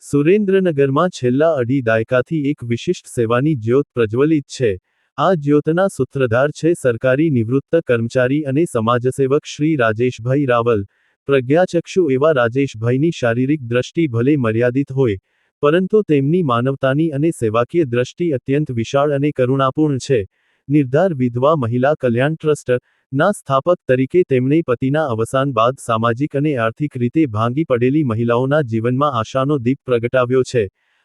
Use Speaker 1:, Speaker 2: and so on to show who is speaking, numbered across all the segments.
Speaker 1: સુરેન્દ્રનગરમાં છેલ્લા અઢી દાયકાથી એક વિશિષ્ટ સેવાની જ્યોત પ્રજ્વલિત છે. આ જ્યોતના સૂત્રધાર છે સરકારી નિવૃત્ત કર્મચારી અને સમાજસેવક શ્રી રાજેશભાઈ રાવલ. પ્રજ્ઞાચક્ષુ એવા રાજેશભાઈની શારીરિક દ્રષ્ટિ ભલે મર્યાદિત હોય, પરંતુ તેમની માનવતાની અને સેવાકીય દ્રષ્ટિ અત્યંત વિશાળ અને કરુણાપૂર્ણ છે. નિર્ધાર વિધવા મહિલા કલ્યાણ ટ્રસ્ટ ના સ્થાપક તરીકે તેમણે પતિના અવસાન બાદ સામાજિક અને આર્થિક રીતે ભાંગી પડેલી મહિલાઓના જીવનમાં આશાનો દીપ પ્રગટાવ્યો છે.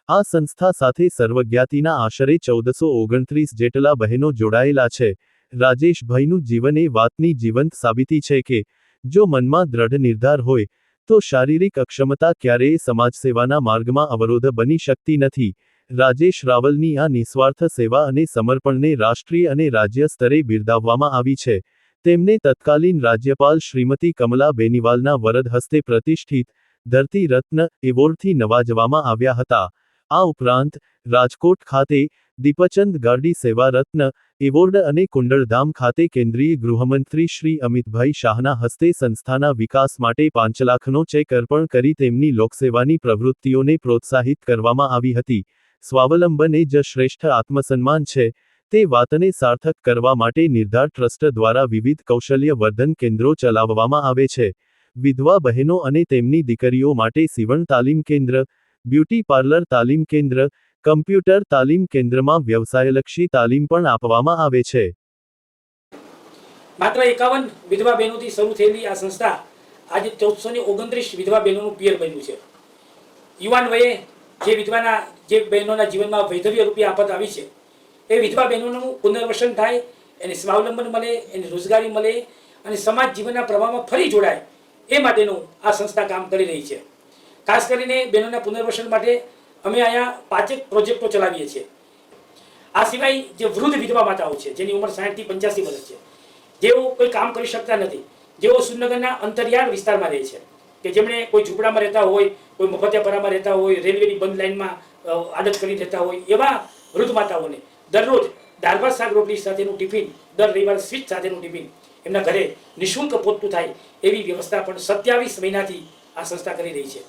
Speaker 1: આ સંસ્થા સાથે સર્વજ્ઞાતિના આશરે 1429 જેટલા બહેનો જોડાયેલા છે. રાજેશભાઈનું જીવન એ વાતની જીવંત સાબિતી છે કે જો મનમાં દ્રઢ નિર્ધાર હોય તો શારીરિક અક્ષમતા ક્યારેય સમાજસેવાના માર્ગમાં અવરોધ બની શકતી નથી. રાજેશ રાવલની આ નિસ્વાર્થ સેવા અને સમર્પણને રાષ્ટ્રીય અને રાજ્ય સ્તરે બિરદાવવામાં આવી છે. તેમને તત્કાલીન રાજ્યપાલ શ્રીમતી કમલા બેનિવાલના વરદ હસ્તે પ્રતિષ્ઠિત ધરતી રત્ન એવોર્ડથી નવાજવામાં આવ્યા હતા. આ ઉપરાંત રાજકોટ ખાતે દીપચંદ ગાડી સેવા રત્ન એવોર્ડ અને કુંડળધામ ખાતે કેન્દ્રીય ગૃહમંત્રી શ્રી અમિતભાઈ શાહના હસ્તે સંસ્થાના વિકાસ માટે 5 લાખનો ચેક અર્પણ કરી તેમની લોકસેવાની પ્રવૃત્તિઓને પ્રોત્સાહિત કરવામાં આવી હતી. સ્વાવલંબન એ જ શ્રેષ્ઠ આત્મસન્માન છે તે વાતને સાર્થક કરવા માટે નિર્ધાર ટ્રસ્ટ દ્વારા વિવિધ કૌશલ્ય વર્ધન કેન્દ્રો ચલાવવામાં આવે છે. વિધવા બહેનો અને તેમની દીકરીઓ માટે સીવણ તાલીમ કેન્દ્ર, બ્યુટી પાર્લર તાલીમ કેન્દ્ર, કમ્પ્યુટર તાલીમ કેન્દ્રમાં વ્યવસાયલક્ષી તાલીમ પણ આપવામાં આવે છે.
Speaker 2: માત્ર 51 વિધવા બહેનોથી શરૂ થયેલી આ સંસ્થા આજે 1429 વિધવા બહેનોનું પિયર બન્યું છે. યુવાન વયે જે બહેનોના જીવનમાં વૈધવ્ય રૂપી આફત આવી છે, એ વિધવા બહેનોનું પુનર્વસન થાય, એને સ્વાવલંબન મળે, એને રોજગારી મળે અને સમાજ જીવનના પ્રવાહમાં ફરી જોડાય, એ માટેનું આ સંસ્થા કામ કરી રહી છે. ખાસ કરીને બહેનોના પુનર્વસન માટે અમે અહીંયા 5 પ્રોજેક્ટો ચલાવીએ છીએ. આ સિવાય જે વૃદ્ધ વિધવા માતાઓ છે, જેની ઉંમર 60 થી 85 વર્ષ છે, જેઓ કોઈ કામ કરી શકતા નથી, જેઓ સુરનગરના અંતરિયાળ વિસ્તારમાં રહે છે, કે જેમણે કોઈ ઝૂંપડામાં રહેતા હોય, કોઈ મફતિયાપરામાં રહેતા હોય, રેલવેની બંધ લાઇનમાં આદત કરી રહેતા હોય, એવા વૃદ્ધ માતાઓને દરરોજ દાળ ભાત શાક રોટલી સાથેનું ટિફિન, દર રવિવારે સ્વીટ સાથેનું ટિફિન એમના ઘરે નિઃશુલ્ક પહોંચતું થાય એવી વ્યવસ્થા પણ 27 મહિનાથી આ સંસ્થા કરી રહી છે.